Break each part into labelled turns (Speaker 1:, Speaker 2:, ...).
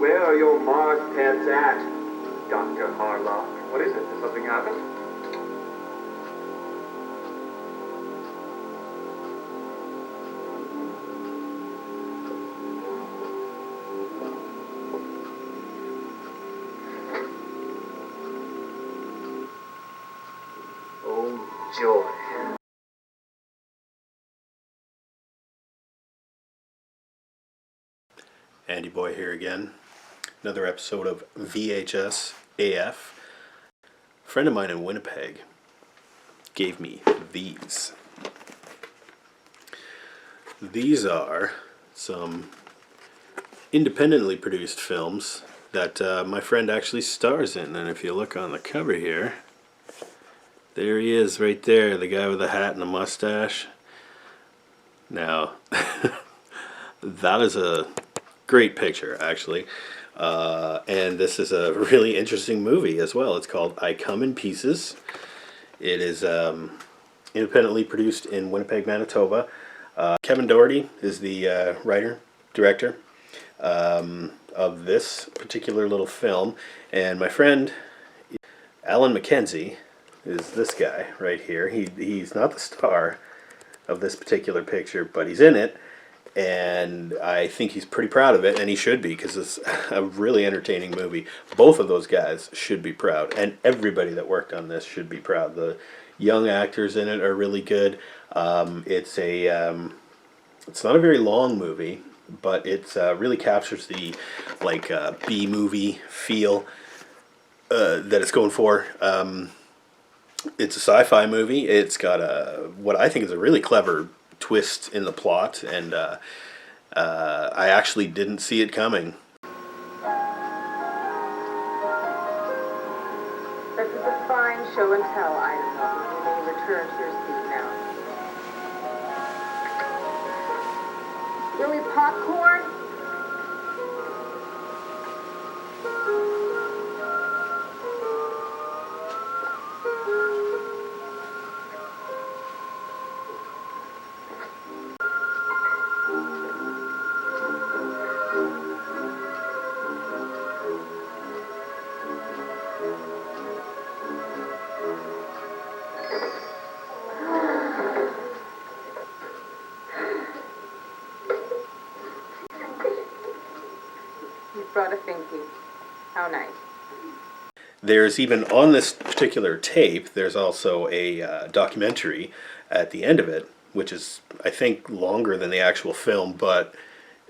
Speaker 1: Where are your Mars pets at, Dr. Harlock? What is it? Has something happened? Oh, joy.
Speaker 2: Andy Boy here again. Another episode of VHS AF. A friend of mine in Winnipeg gave me these. These are some independently produced films that my friend actually stars in. And if you look on the cover here, there he is right there, the guy with the hat and the mustache. Now, that is a great picture, actually. And this is a really interesting movie as well. It's called I Come in Pieces. It is independently produced in Winnipeg, Manitoba. Kevin Doherty is the writer, director of this particular little film. And my friend, Alan MacKenzie, is this guy right here. He's not the star of this particular picture, but he's in it. And I think he's pretty proud of it, and he should be, because it's a really entertaining movie. Both of those guys should be proud, and everybody that worked on this should be proud. The young actors in it are really good. It's not a very long movie, but it really captures the B movie feel that it's going for. It's a sci-fi movie. It's got what I think is a really clever twist in the plot, and I actually didn't see it coming.
Speaker 3: This is a fine show and tell item. You may return to your seat now. Really, popcorn? Brought a thinky. How nice.
Speaker 2: There's even, on this particular tape, there's also a documentary at the end of it, which is, I think, longer than the actual film, but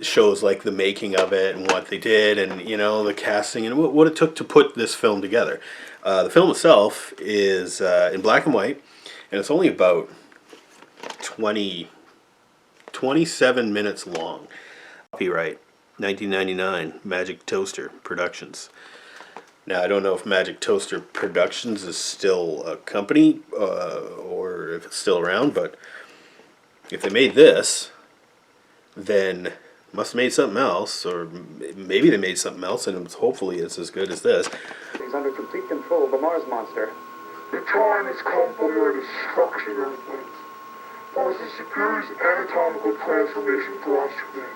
Speaker 2: shows like the making of it and what they did, and the casting and what it took to put this film together. The film itself is in black and white, and it's only about 27 minutes long. Copyright 1999, Magic Toaster Productions. Now, I don't know if Magic Toaster Productions is still a company or if it's still around, but if they made this, then must have made something else, or maybe they made something else, and hopefully it's as good as this.
Speaker 1: He's under complete control of the Mars monster.
Speaker 4: The time has come for your destruction, Earthlings. For the superior anatomical transformation for us to make.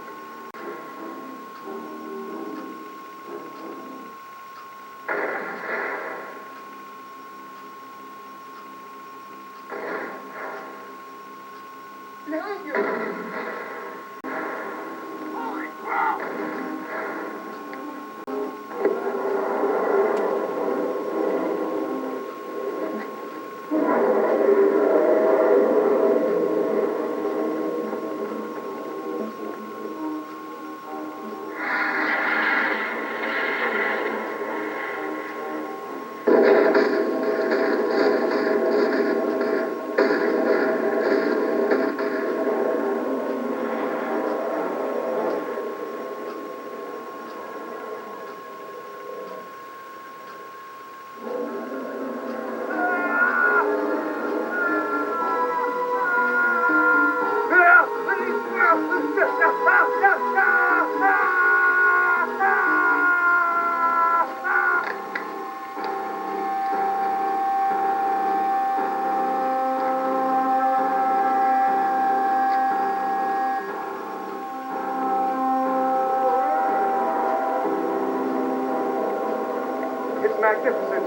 Speaker 1: is magnificent.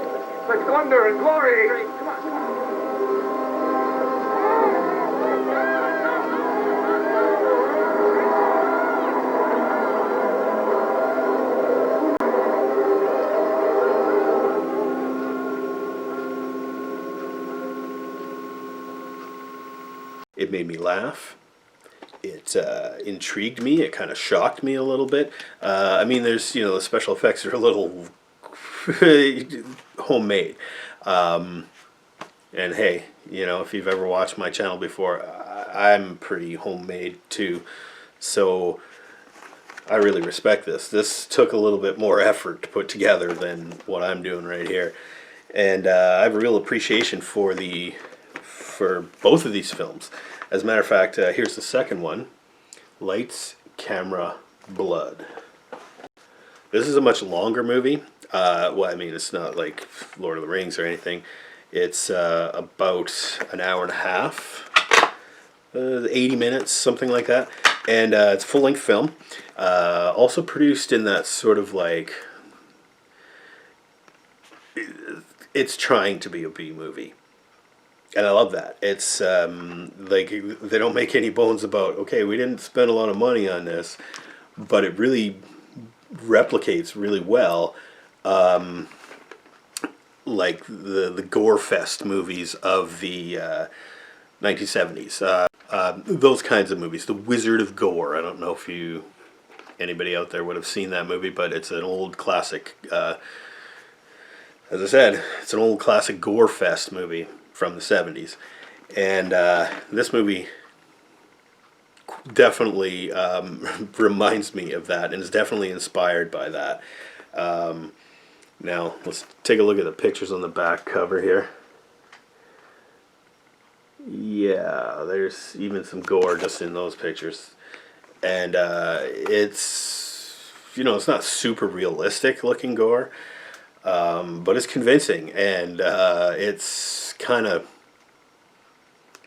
Speaker 1: Like thunder and glory. Come on.
Speaker 2: It made me laugh. It intrigued me. It kind of shocked me a little bit. I mean, there's, the special effects are a little homemade. And hey, if you've ever watched my channel before, I'm pretty homemade too. So I really respect this. This took a little bit more effort to put together than what I'm doing right here. And I have a real appreciation for both of these films. As a matter of fact, here's the second one. Lights, Camera, Blood. This is a much longer movie. Well, I mean, it's not like Lord of the Rings or anything. It's about an hour and a half, 80 minutes, something like that. And it's a full-length film. Also produced in that sort of like... It's trying to be a B movie. And I love that. It's like they don't make any bones about, okay, we didn't spend a lot of money on this, but it really replicates really well like the gore fest movies of the 1970s. Those kinds of movies. The Wizard of Gore. I don't know if anybody out there would have seen that movie, but it's an old classic. As I said, it's an old classic gore fest movie from the 70s. And this movie definitely reminds me of that and is definitely inspired by that. Now, let's take a look at the pictures on the back cover here. Yeah, there's even some gore just in those pictures. And it's, it's not super realistic looking gore, but it's convincing. And it's kind of,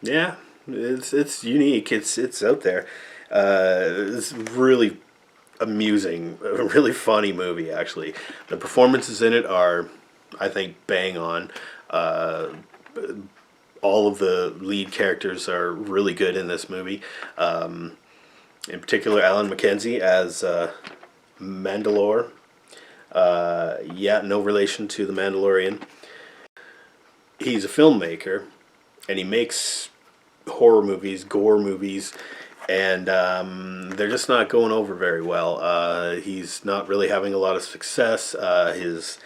Speaker 2: yeah, it's unique. It's out there. It's really amusing, a really funny movie, actually. The performances in it are, I think, bang on. All of the lead characters are really good in this movie. In particular, Alan MacKenzie as Mandalore. Yeah, no relation to the Mandalorian. He's a filmmaker, and he makes horror movies, gore movies, and they're just not going over very well. He's not really having a lot of success. His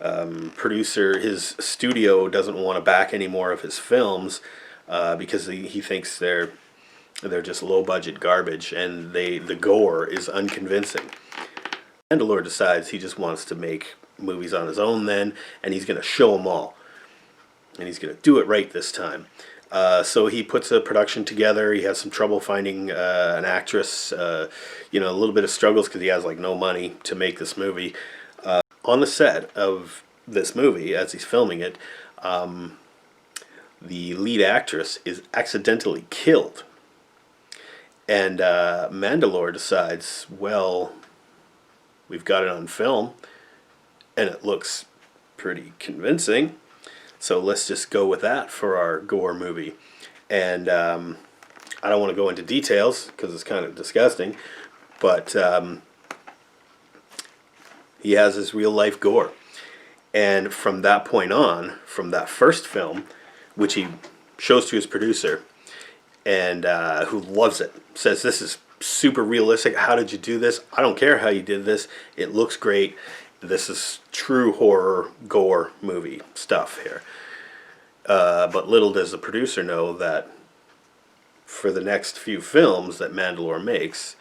Speaker 2: producer, his studio doesn't want to back any more of his films because he thinks they're just low budget garbage, and the gore is unconvincing. Mandalore decides he just wants to make movies on his own then, and he's going to show them all, and he's going to do it right this time. So he puts a production together. He has some trouble finding an actress, a little bit of struggles because he has like no money to make this movie. On the set of this movie, as he's filming it, the lead actress is accidentally killed. And Mandalore decides, well, we've got it on film, and it looks pretty convincing, so let's just go with that for our gore movie. And I don't want to go into details, because it's kind of disgusting, but he has his real-life gore. And from that point on, from that first film, which he shows to his producer, and who loves it, says, this is super realistic. How did you do this? I don't care how you did this. It looks great. This is true horror, gore movie stuff here. But little does the producer know that for the next few films that Mandalore makes,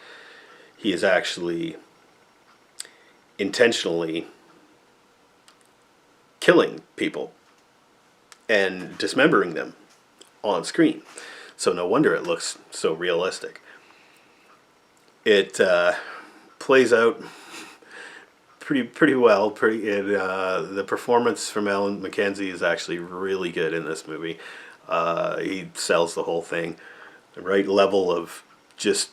Speaker 2: he is actually intentionally killing people and dismembering them on screen. So no wonder it looks so realistic. It plays out pretty well. The performance from Alan MacKenzie is actually really good in this movie. He sells the whole thing. The right level of just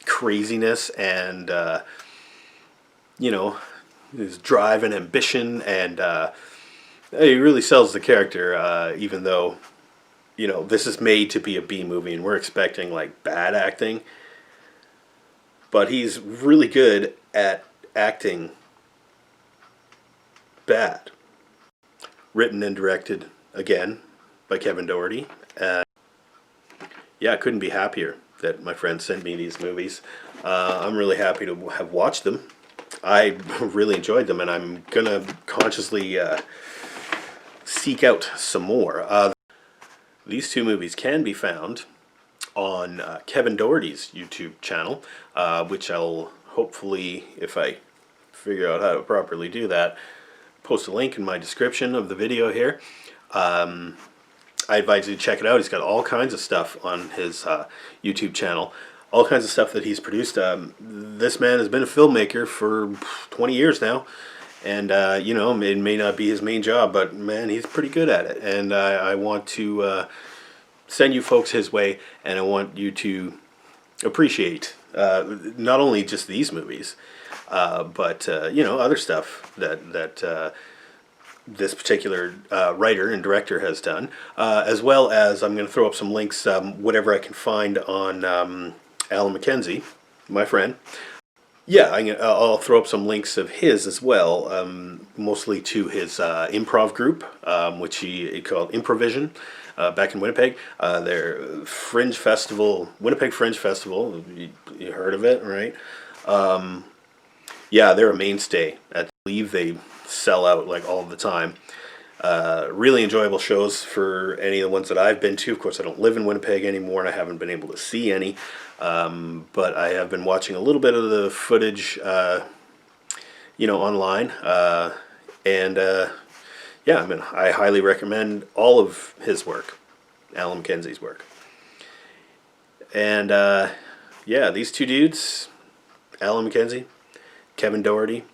Speaker 2: craziness and his drive and ambition, and he really sells the character, even though, you know, this is made to be a B movie and we're expecting like bad acting. But he's really good at acting bad. Written and directed, again, by Kevin Doherty. Yeah, I couldn't be happier that my friend sent me these movies. I'm really happy to have watched them. I really enjoyed them, and I'm going to consciously seek out some more. These two movies can be found on Kevin Doherty's YouTube channel, which I'll hopefully, if I figure out how to properly do that, post a link in my description of the video here. I advise you to check it out. He's got all kinds of stuff on his YouTube channel, all kinds of stuff that he's produced. This man has been a filmmaker for 20 years now, and you know, it may not be his main job, but man, he's pretty good at it. And I want to send you folks his way, and I want you to appreciate not only just these movies, but you know, other stuff that this particular writer and director has done, as well as I'm going to throw up some links, whatever I can find on Alan MacKenzie, my friend. Yeah, I'll throw up some links of his as well, mostly to his improv group, which he called Improvision, back in Winnipeg. Their Fringe Festival, Winnipeg Fringe Festival, you heard of it, right? Yeah, they're a mainstay. I believe they sell out like all the time. Really enjoyable shows for any of the ones that I've been to. Of course, I don't live in Winnipeg anymore, and I haven't been able to see any. But I have been watching a little bit of the footage, you know, online. Yeah, I mean, I highly recommend all of his work, Alan MacKenzie's work. And yeah, these two dudes, Alan MacKenzie, Kevin Doherty,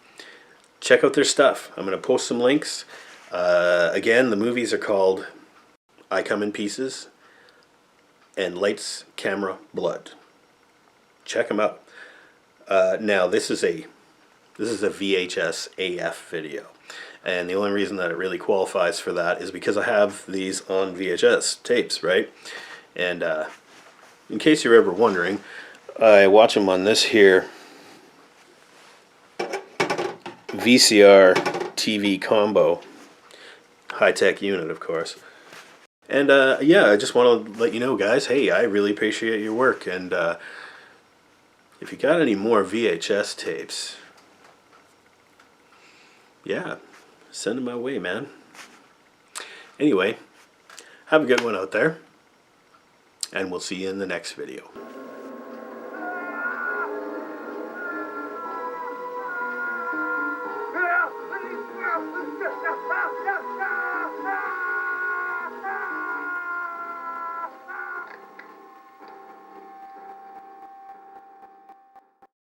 Speaker 2: check out their stuff. I'm going to post some links. Again, the movies are called I Come in Pieces and Lights, Camera, Blood. Check them out. Now, this is a VHS AF video. And the only reason that it really qualifies for that is because I have these on VHS tapes, right? And in case you're ever wondering, I watch them on this here VCR TV combo, high-tech unit, of course. And yeah, I just want to let you know, guys, hey, I really appreciate your work. And if you got any more VHS tapes, yeah, send them my way, man. Anyway, have a good one out there, and we'll see you in the next video.
Speaker 4: Yeah!